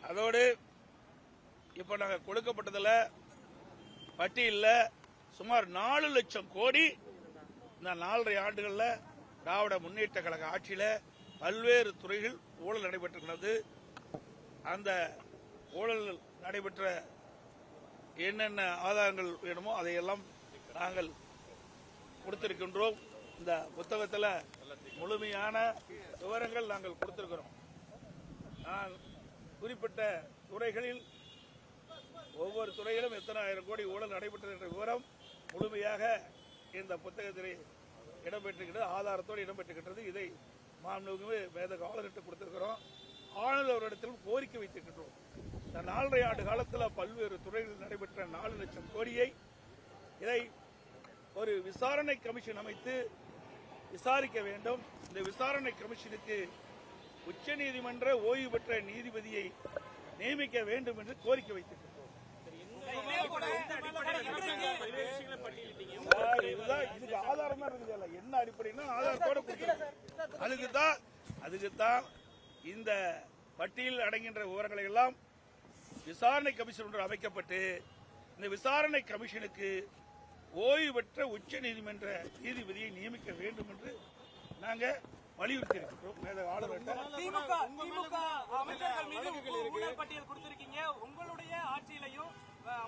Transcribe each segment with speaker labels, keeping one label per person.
Speaker 1: அதோடு இப்போ நாங்கள் கொடுக்கப்பட்டதில் பட்டியலில் சுமார் 4 லட்சம் கோடி இந்த 4.5 ஆண்டுகளில் திராவிட முன்னேற்ற கழக ஆட்சியில் பல்வேறு துறைகள் ஊழல் நடைபெற்றிருக்கிறது. அந்த ஊழல் நடைபெற்ற என்னென்ன ஆதாரங்கள் வேணுமோ அதையெல்லாம் நாங்கள் கொடுத்திருக்கின்றோம். இந்த புத்தகத்தில் முழுமையான விவரங்கள் நாங்கள் கொடுத்திருக்கிறோம். நான் குறிப்பிட்ட துறைகளில் ஒவ்வொரு துறையிலும் எத்தனை ஆயிரம் கோடி ஊழல் நடைபெற்றது என்ற விவரம் முழுமையாக இந்த புத்தகத்தில் இடம்பெற்றிருக்கிறது, ஆதாரத்தோடு இடம்பெற்றிருக்கிறது. இதை மாண்புமிகு மேதகு ஆளுநர்கிட்ட கொடுத்திருக்கிறோம். ஆளுநர் அவரிடத்திலும் கோரிக்கை வைத்திருக்கின்றோம். இந்த 4.5 ஆண்டு காலத்தில் பல்வேறு துறைகளில் நடைபெற்ற 4 லட்சம் கோடியை இதை ஒரு விசாரணை கமிஷன் அமைத்து விசாரிக்க வேண்டும். இந்த விசாரணை கமிஷனுக்கு உச்சநீதிமன்ற ஓய்வு பெற்ற நீதிபதியை நியமிக்க வேண்டும் என்று கோரிக்கை வைத்திருக்கிறோம். இதுக்கு ஆதாரம் தான் இருக்குது. என்ன அடிப்படைன்னா ஆதாரத்தோட அதுக்குத்தான் இந்த பட்டியல் அடங்கின்ற விவரங்களை எல்லாம் விசாரணை கமிஷன் ஒன்று அமைக்கப்பட்டு இந்த விசாரணை கமிஷனுக்கு ஓய்வு பெற்ற உச்ச நீதிமன்ற நீதிபதியை நியமிக்க வேண்டும் என்று நாங்க வலியுறுத்தி இருக்கிறோம்.
Speaker 2: உங்களுடைய ஆட்சியிலையும்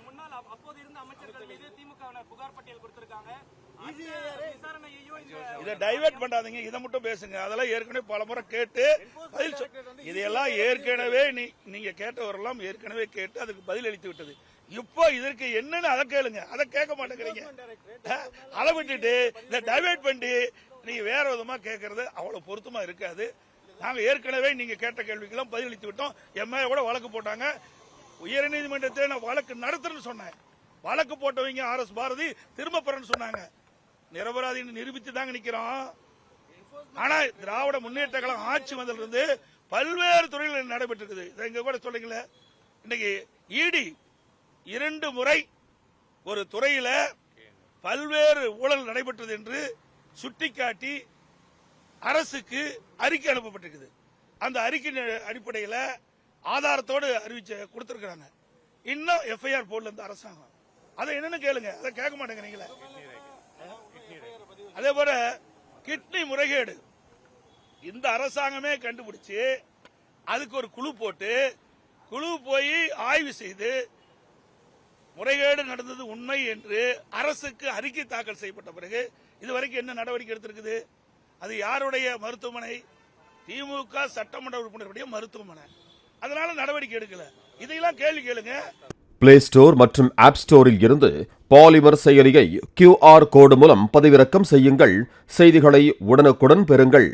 Speaker 2: முன்னாள் அப்போது இருந்த அமைச்சர்கள் மீது திமுக புகார் பட்டியல் கொடுத்திருக்காங்க.
Speaker 1: இதை டைவர்ட் பண்ணாதீங்க, இதை மட்டும் பேசுங்க. அதெல்லாம் ஏற்கனவே பல முறை கேட்டு பதில் இதையெல்லாம் ஏற்கனவே நீங்க கேட்டவரெல்லாம் ஏற்கனவே கேட்டு அதுக்கு பதில் அளித்து விட்டது. இப்போ இதற்கு என்னன்னு அதை கேளுங்க, அதை கேட்க மாட்டேங்கிறீங்க. அதை விட்டுட்டு இதை டைவர்ட் பண்ணி நீங்க வேற விதமா கேட்கறது அவ்வளவு பொருத்தமா இருக்காது. நாங்க ஏற்கனவே நீங்க கேட்ட கேள்விக்கெல்லாம் பதில் அளித்து விட்டோம். எம்ஏ கூட வழக்கு போட்டாங்க. உயர்நீதிமன்றத்தில் நான் வழக்கு நடத்துறேன்னு சொன்னேன். வழக்கு போட்டவங்க RS பாரதி திரும்ப பெறன்னு சொன்னாங்க. நிரபராதின்னு நிரூபித்து தாங்க நிக்கிறோம். ஆனா திராவிட முன்னேற்ற கழகம் ஆட்சி வந்திலிருந்து பல்வேறு துறைகள் நடைபெற்றிருக்குது. இதை இங்க கூட சொல்றீங்களே, இன்னைக்கு இடி 2 முறை ஒரு துறையில பல்வேறு ஊழல் நடைபெற்றது என்று சுட்டிக்காட்டி அரசுக்கு அறிக்கை அனுப்பப்பட்டிருக்குது. அந்த அறிக்கை அடிப்படையில் ஆதாரத்தோடு அறிவிச்சு கொடுத்திருக்கிறாங்க. இன்னும் FIR போடல இந்த அரசாங்கம். அதை என்னன்னு கேளுங்க, அதை கேட்க மாட்டேங்கிறீங்களே. அதே போல கிட்னி முறைகேடு இந்த அரசாங்கமே கண்டுபிடிச்சு அதுக்கு ஒரு குழு போட்டு குழு போய் ஆய்வு செய்து முறைகேடு நடந்தது உண்மை என்று அரசுக்கு அறிக்கை தாக்கல் செய்யப்பட்ட பிறகு இதுவரைக்கும் என்ன நடவடிக்கை எடுத்திருக்குது? அது யாருடைய மருத்துவமனை? திமுக சட்டமன்ற உறுப்பினருடைய மருத்துவமனை. அதனால நடவடிக்கை எடுக்கல. இதையெல்லாம் கேள்வி கேளுங்க.
Speaker 3: பிளே ஸ்டோர் மற்றும் ஆப் ஸ்டோரில் இருந்து பாலிமர் செயலியை QR கோடு மூலம் பதிவிறக்கம் செய்யுங்கள். செய்திகளை உடனுக்குடன் பெறுங்கள்.